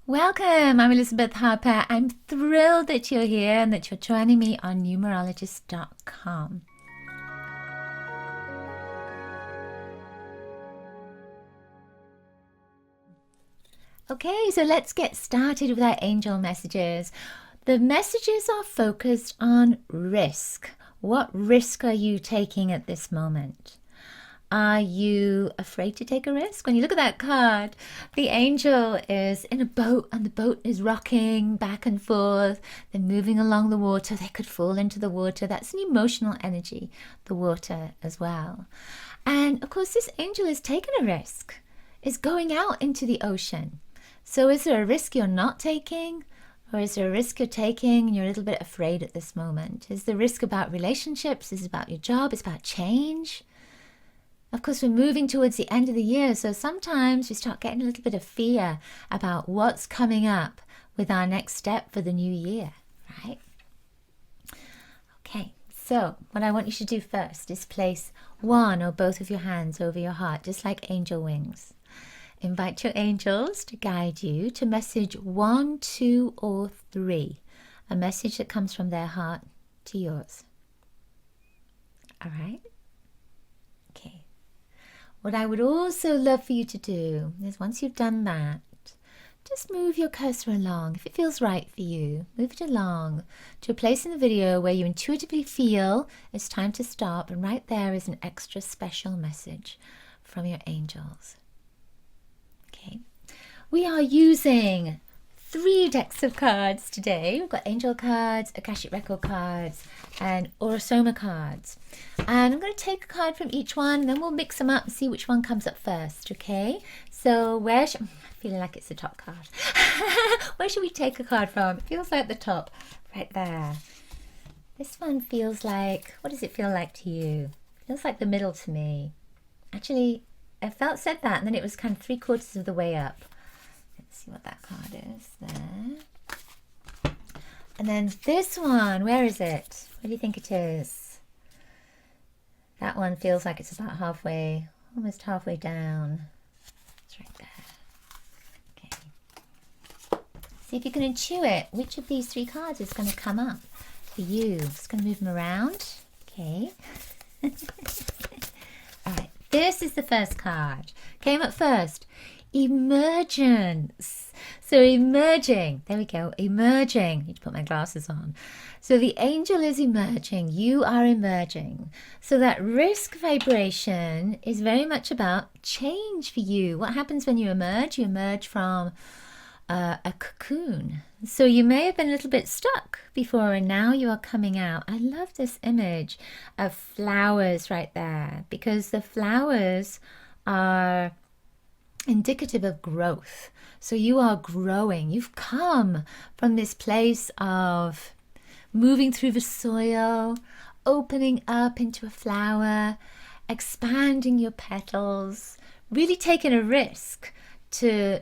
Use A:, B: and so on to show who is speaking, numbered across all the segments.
A: Welcome, I'm Elizabeth Harper. I'm thrilled that you're here and that you're joining me on numerologist.com. Okay, so let's get started with our angel messages. The messages are focused on risk. What risk are you taking at this moment? Are you afraid to take a risk? When you look at that card, the angel is in a boat and the boat is rocking back and forth. They're moving along the water. They could fall into the water. That's an emotional energy, the water as well. And of course, this angel is taking a risk, is going out into the ocean. So is there a risk you're not taking? Or is there a risk you're taking and you're a little bit afraid at this moment? Is the risk about relationships? Is it about your job? Is it about change? Of course, we're moving towards the end of the year, so sometimes we start getting a little bit of fear about what's coming up with our next step for the new year, right? Okay, so what I want you to do first is place one or both of your hands over your heart, just like angel wings. Invite your angels to guide you to message 1, 2, or 3, a message that comes from their heart to yours. All right? Okay. What I would also love for you to do is once you've done that, just move your cursor along. If it feels right for you, move it along to a place in the video where you intuitively feel it's time to stop, and right there is an extra special message from your angels. Okay. We are using 3 decks of cards today. We've got angel cards, Akashic record cards, and Orosoma cards. And I'm going to take a card from each one, and then we'll mix them up and see which one comes up first, okay? So I'm feeling like it's the top card. Where should we take a card from? It feels like the top, right there. This one feels like, what does it feel like to you? It feels like the middle to me. Actually, said that, and then it was kind of 3/4 of the way up. Let's see what that card is there. And then this one, where is it? Where do you think it is? That one feels like it's about halfway, almost halfway down. It's right there. Okay. See if you can intuit which of these 3 cards is going to come up for you. Just going to move them around. Okay. All right. This is the first card. Came up first. Emergence. So emerging. There we go. Emerging. I need to put my glasses on. So the angel is emerging. You are emerging. So that risk vibration is very much about change for you. What happens when you emerge? You emerge from a cocoon. So you may have been a little bit stuck before, and now you are coming out. I love this image of flowers right there, because the flowers are indicative of growth. So you are growing. You've come from this place of moving through the soil, opening up into a flower, expanding your petals, really taking a risk to,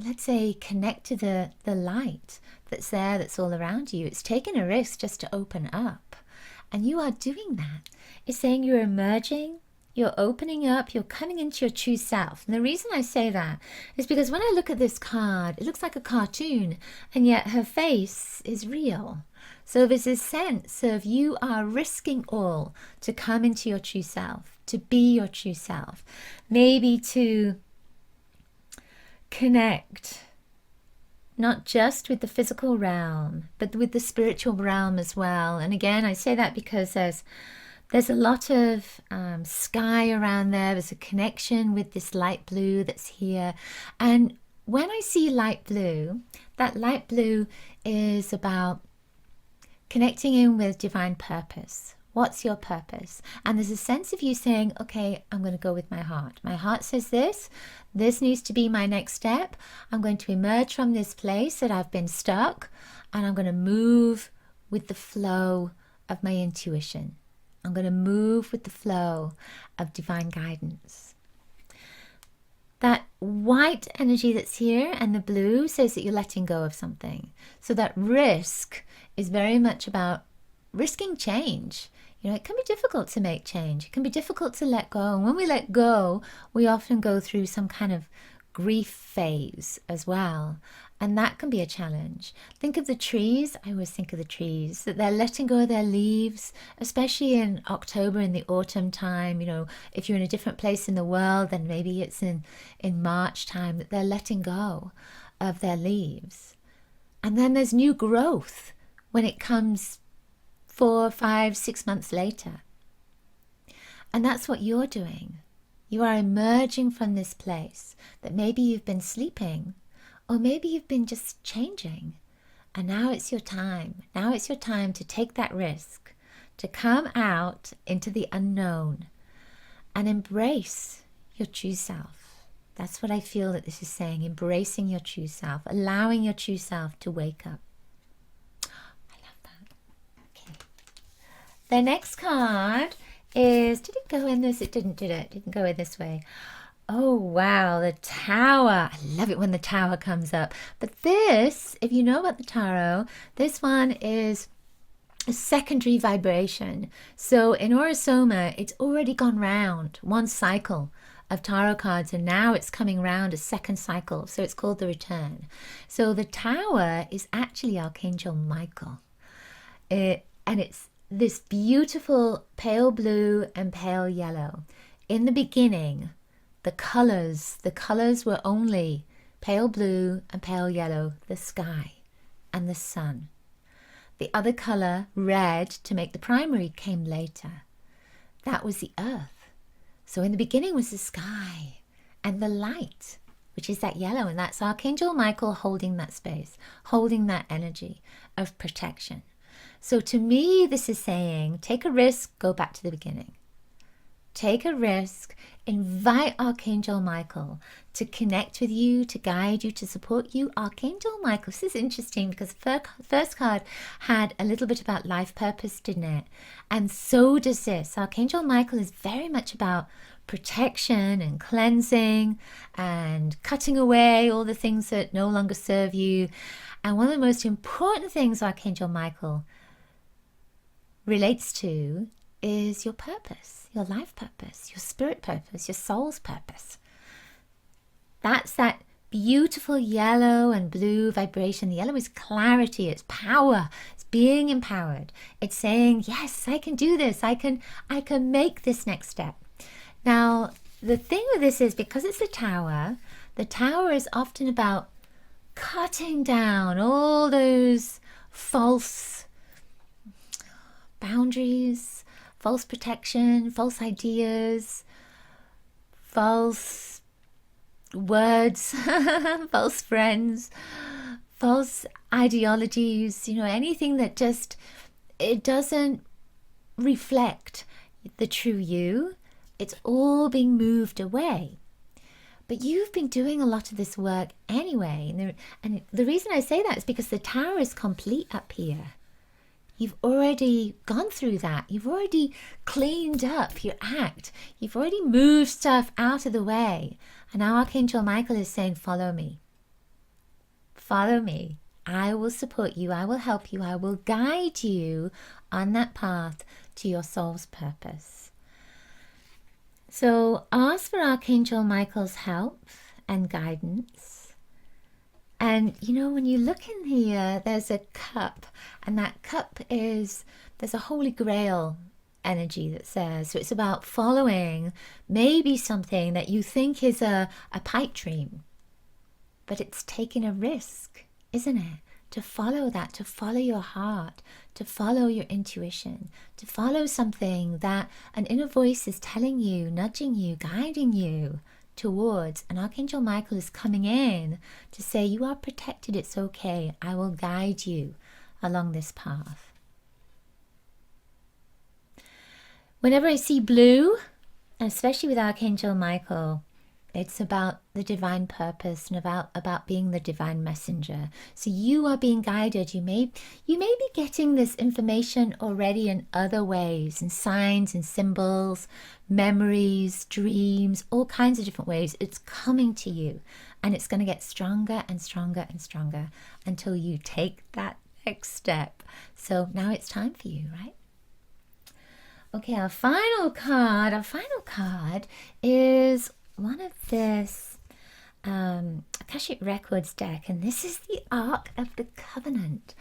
A: let's say, connect to the light that's there, that's all around you. It's taking a risk just to open up. And you are doing that. It's saying you're emerging, you're opening up, you're coming into your true self. And the reason I say that is because when I look at this card, it looks like a cartoon, and yet her face is real. So there's this sense of you are risking all to come into your true self, to be your true self, maybe to connect not just with the physical realm, but with the spiritual realm as well. And again, I say that because there's a lot of sky around there. There's a connection with this light blue that's here. And when I see light blue, that light blue is about connecting in with divine purpose. What's your purpose? And there's a sense of you saying, okay, I'm going to go with my heart. My heart says this needs to be my next step. I'm going to emerge from this place that I've been stuck, and I'm going to move with the flow of my intuition. I'm going to move with the flow of divine guidance. That white energy that's here and the blue says that you're letting go of something. So that risk is very much about risking change. You know, it can be difficult to make change. It can be difficult to let go. And when we let go, we often go through some kind of grief phase as well. And that can be a challenge. Think of the trees. I always think of the trees, that they're letting go of their leaves, especially in October, in the autumn time. You know, if you're in a different place in the world, then maybe it's in March time, that they're letting go of their leaves. And then there's new growth when it comes 4, 5, 6 months later. And that's what you're doing. You are emerging from this place that maybe you've been sleeping, or maybe you've been just changing. And now it's your time. Now it's your time to take that risk, to come out into the unknown and embrace your true self. That's what I feel that this is saying, embracing your true self, allowing your true self to wake up. I love that. Okay. The next card is, did it go in this? It didn't, did it? It didn't go in this way. Oh, wow, the Tower. I love it when the Tower comes up. But this, if you know about the tarot, this one is a secondary vibration. So in Orosoma, it's already gone round one cycle of tarot cards, and now it's coming round a second cycle. So it's called the return. So the Tower is actually Archangel Michael. And it's this beautiful pale blue and pale yellow. In the beginning, the colors were only pale blue and pale yellow, the sky and the sun. The other color, red, to make the primary, came later. That was the earth. So in the beginning was the sky and the light, which is that yellow, and that's Archangel Michael holding that space, holding that energy of protection. So to me, this is saying, take a risk, go back to the beginning. Take a risk, invite Archangel Michael to connect with you, to guide you, to support you. Archangel Michael, this is interesting because the first card had a little bit about life purpose, didn't it? And so does this. Archangel Michael is very much about protection and cleansing and cutting away all the things that no longer serve you. And one of the most important things Archangel Michael relates to is your purpose, your life purpose, your spirit purpose, your soul's purpose. That's that beautiful yellow and blue vibration. The yellow is clarity, it's power, it's being empowered. It's saying, yes, I can do this. I can make this next step. Now, the thing with this is, because it's the Tower is often about cutting down all those false boundaries, false protection, false ideas, false words, false friends, false ideologies, anything that just, it doesn't reflect the true you. It's all being moved away. But you've been doing a lot of this work anyway. And the reason I say that is because the Tower is complete up here. You've already gone through that. You've already cleaned up your act. You've already moved stuff out of the way. And now Archangel Michael is saying, follow me. Follow me. I will support you. I will help you. I will guide you on that path to your soul's purpose. So ask for Archangel Michael's help and guidance. And, when you look in here, there's a cup, and that cup there's a Holy Grail energy that's there. So it's about following maybe something that you think is a pipe dream, but it's taking a risk, isn't it? To follow that, to follow your heart, to follow your intuition, to follow something that an inner voice is telling you, nudging you, guiding you towards. And Archangel Michael is coming in to say, you are protected, it's okay, I will guide you along this path. Whenever I see blue, and especially with Archangel Michael, it's about the divine purpose and about being the divine messenger. So you are being guided. You may be getting this information already in other ways, in signs and symbols, memories, dreams, all kinds of different ways. It's coming to you, and it's going to get stronger and stronger and stronger until you take that next step. So now it's time for you, right? Okay, our final card is one of this, Akashic Records deck, and this is the Ark of the Covenant.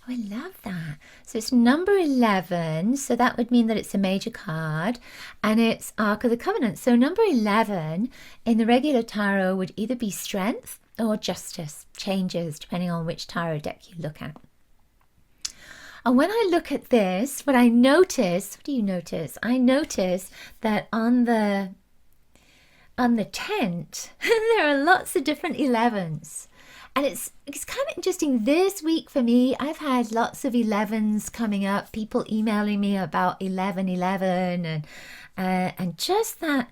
A: Oh, I love that. So it's number 11, so that would mean that it's a major card, and it's Ark of the Covenant. So number 11 in the regular tarot would either be strength or justice, changes depending on which tarot deck you look at. And when I look at this, what I notice, what do you notice? I notice that on the tent, there are lots of different 11s. And it's kind of interesting this week for me. I've had lots of 11s coming up, people emailing me about 1111 and just that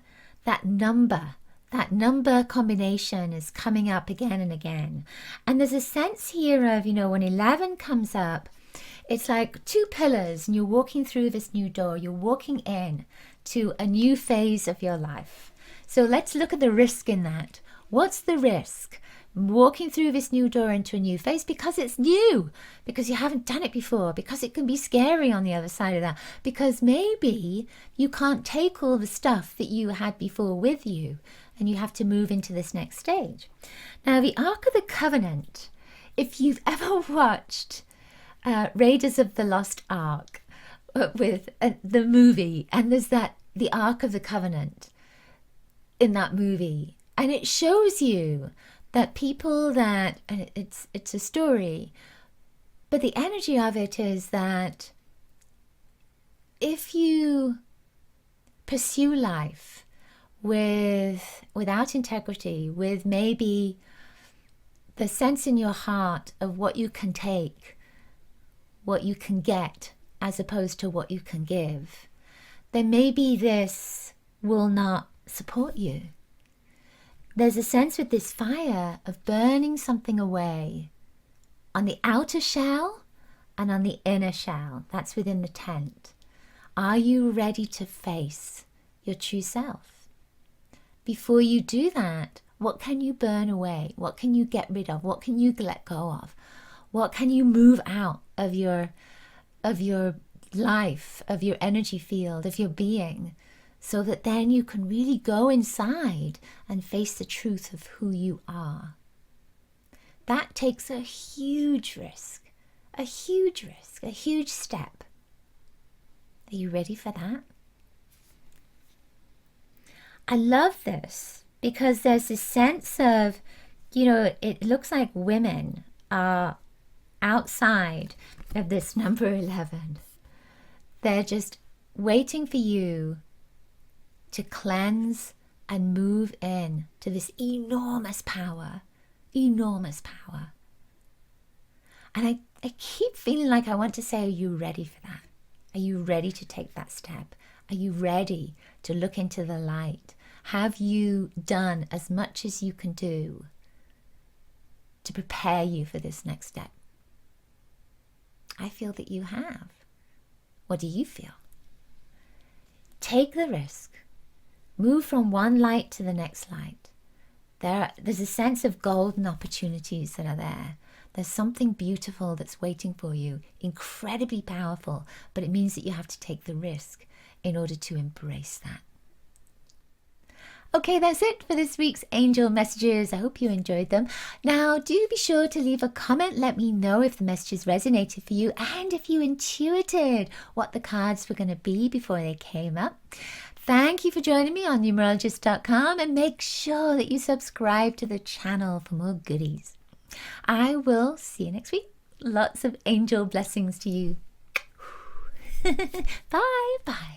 A: number combination is coming up again and again. And there's a sense here of, when 11 comes up, it's like two pillars and you're walking through this new door. You're walking in to a new phase of your life. So let's look at the risk in that. What's the risk? Walking through this new door into a new phase because it's new, because you haven't done it before, because it can be scary on the other side of that, because maybe you can't take all the stuff that you had before with you and you have to move into this next stage. Now, the Ark of the Covenant, if you've ever watched Raiders of the Lost Ark with the movie, and there's the Ark of the Covenant in that movie, and it shows you that people that, and it's a story, but the energy of it is that if you pursue life without integrity, with maybe the sense in your heart of what you can take, what you can get, as opposed to what you can give, then maybe this will not support you. There's a sense with this fire of burning something away on the outer shell and on the inner shell. That's within the tent. Are you ready to face your true self? Before you do that, what can you burn away? What can you get rid of? What can you let go of? What can you move out of your life, of your energy field, of your being, so that then you can really go inside and face the truth of who you are? That takes a huge risk, a huge step. Are you ready for that? I love this because there's this sense of, it looks like women are outside of this number 11. They're just waiting for you to cleanse and move in to this enormous power. And I keep feeling like I want to say, are you ready for that? Are you ready to take that step? Are you ready to look into the light? Have you done as much as you can do to prepare you for this next step? I feel that you have. What do you feel? Take the risk. Move from one light to the next light. There's a sense of golden opportunities that are there. There's something beautiful that's waiting for you, incredibly powerful, but it means that you have to take the risk in order to embrace that. Okay, that's it for this week's angel messages. I hope you enjoyed them. Now, do be sure to leave a comment. Let me know if the messages resonated for you and if you intuited what the cards were going to be before they came up. Thank you for joining me on numerologist.com, and make sure that you subscribe to the channel for more goodies. I will see you next week. Lots of angel blessings to you. Bye.